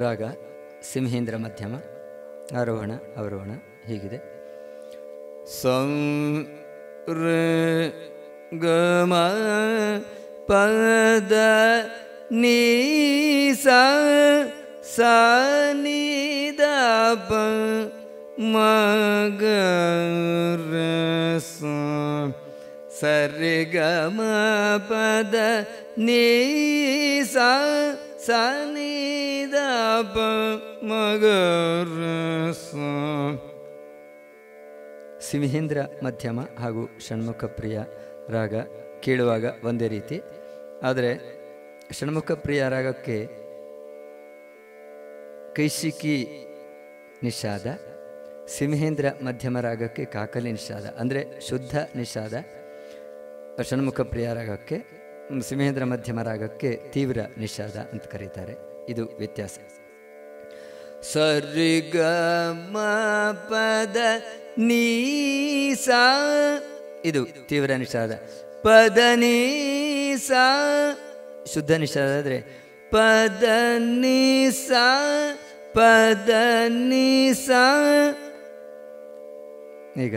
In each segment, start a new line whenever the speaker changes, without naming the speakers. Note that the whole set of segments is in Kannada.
ರಾಗ ಸಿಂಹೇಂದ್ರ ಮಧ್ಯಮ, ಆರೋಹಣ ಅವರೋಹಣ ಹೀಗಿದೆ. ಸಂ ರ ಗ ಮ ಪದ ನೀ ಸ ಸ ನಿ ದ ಪ ಮ ಗ ರ ಸ ಸರಿ ಗ ಮ ಪದ ನೀ ಸ ಸ ನಿ ದ ಪ ಮ ಗ ರ ಸ. ಸಿಂಹೇಂದ್ರ ಮಧ್ಯಮ ಹಾಗೂ ಷಣ್ಮುಖ ಪ್ರಿಯ ರಾಗ ಕೇಳುವಾಗ ಒಂದೇ ರೀತಿ, ಆದರೆ ಷಣ್ಮುಖ ಪ್ರಿಯ ರಾಗಕ್ಕೆ ಕೈಶಿಕಿ ನಿಷಾದ, ಸಿಂಹೇಂದ್ರ ಮಧ್ಯಮ ರಾಗಕ್ಕೆ ಕಾಕಲಿ ನಿಷಾದ, ಅಂದರೆ ಶುದ್ಧ ನಿಷಾದ. ಷಣ್ಮುಖ ಪ್ರಿಯ ರಾಗಕ್ಕೆ, ಸಿಂಹೇಂದ್ರ ಮಧ್ಯಮ ರಾಗಕ್ಕೆ ತೀವ್ರ ನಿಷಾದ ಅಂತ ಕರೀತಾರೆ. ಇದು ವ್ಯತ್ಯಾಸ. ಸರಿ ಗ ಮ ಪದ ನೀ ಸ, ಇದು ತೀವ್ರ ನಿಷಾದ. ಪದ ನೀ ಸ ಶುದ್ಧ ನಿಷಾದ ಆದರೆ ಪದ ನೀ ಸ ಪದ ನೀ ಸ. ಈಗ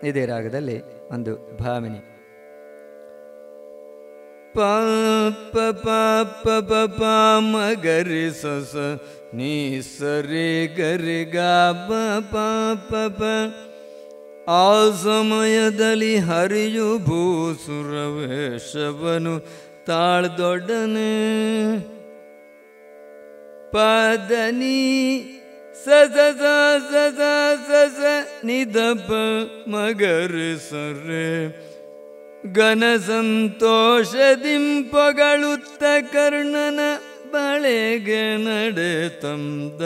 ಇದೇ ರಾಗದಲ್ಲಿ ಒಂದು ಭಾಮಿನಿ. ಪ ಪ ಪ ಪ ಪ ಪ ಮ ಗರಿ ಸ ಸ ನೀ ಸರಿ ಗರಿ ಗ ಪ ಪ ಪ ಪ. ಆ ಸಮಯದಲ್ಲಿ ಹರಿಯು ಭೂಸುರವೇಶವನು ತಾಳ್ದೊಡನೆ ಪದನಿ ಸ ಸ ಸ ಸ ಸ ಸ ಸ ನಿದಪ ಮಗರಿ ಸರೆ ಘನ ಸಂತೋಷದಿಂಪಗಳುತ್ತ ಕರ್ಣನ ಬಳೆಗೆ ನಡೆ ತಂದ.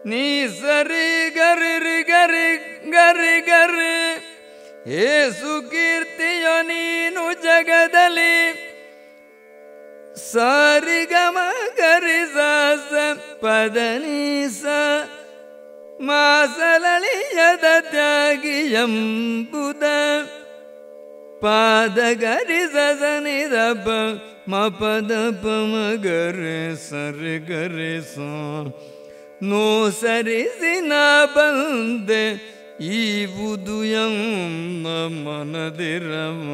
ನೀ ಸರಿ ಗರಿ ಗರಿ ಗರಿ ಗರಿ ಏಸು ಕೀರ್ತಿಯೋ ನೀನು ಜಗದಲ್ಲಿ. ಸರಿ ಗಮ ಗರಿ ಸ ಪದ ನೀ ಸ ಮಾಸಲಳಿಯದ ತ್ಯಾಗಿ ಎಂಬುದ. ಪಾದ ಗರಿ ಸನಿ ದ ಪ ಮ ಪದ ಪ ಮ ಗರಿ ಸರಿ ಗರಿ ಸ. ನೋ ಸರಿಸಿ ನಾ ಬಂದೆ ಈವುದು ಎಮ್ಮ ಮನದಿರಮ.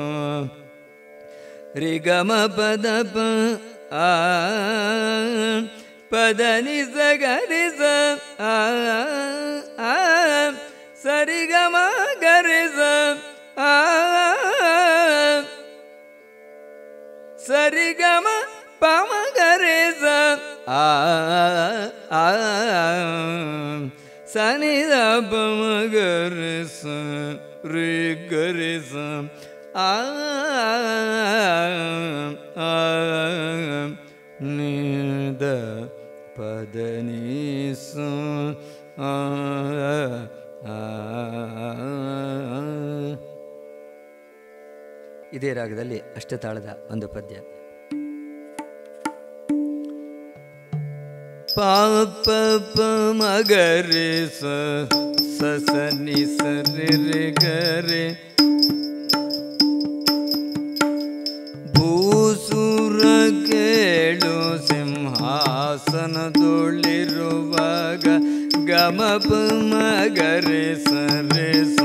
ರಿ ಗ ಮ ಪದ ಪ ಆ ಪದ ನಿ ಸ ಗರಿ ಸ ಆ ಸರಿ ಗ ಮ ಗರಿ ಸ ಆ ಸರಿ ಗ ಮ ಪ ಮ ಗರಿ ಸ ಆ ಸನಿ ದ ಪ ಮ ಗರಿ ಸ ರಿ ಗರಿ ಸ ಆ ನಿ ದ ಪದ ನಿ ಸ ಆ. ಇದೇ ರಾಗದಲ್ಲಿ ಅಷ್ಟತಾಳದ ಒಂದು ಪದ್ಯ. ಪಾಪ ಪ ಮಗರೆ ಸ ಸ ಸ ನಿ ಸ ರೆ ರೆ ಗರೆ. ಭೂಸುರ ಕೇಳು ಸಿಂಹಾಸನದೊಳಿರುವಾಗ ಗಮ ಪ ಮಗರೆ ಸ ರೆ ಸ.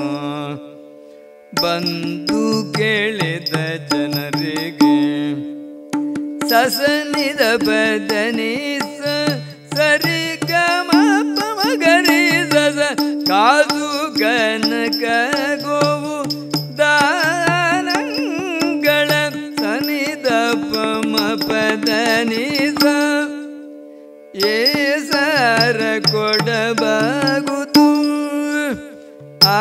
ಬಂದು ಕೇಳಿದ ಜನರಿಗೆ ಸಸನಿದ ಬದನಿ ಸ ಸರಿ ಗ ಮ ಪ ಮ ಗರಿ ಸ ಸ. ಕಾದು ಕನಕ ಗೋವು ದಾನಗಳ ಸನಿದ ಪ ಮ ಪದನಿ ಸ. ಏ ಸರ ಕೊಡಬಾಗುದು ಆ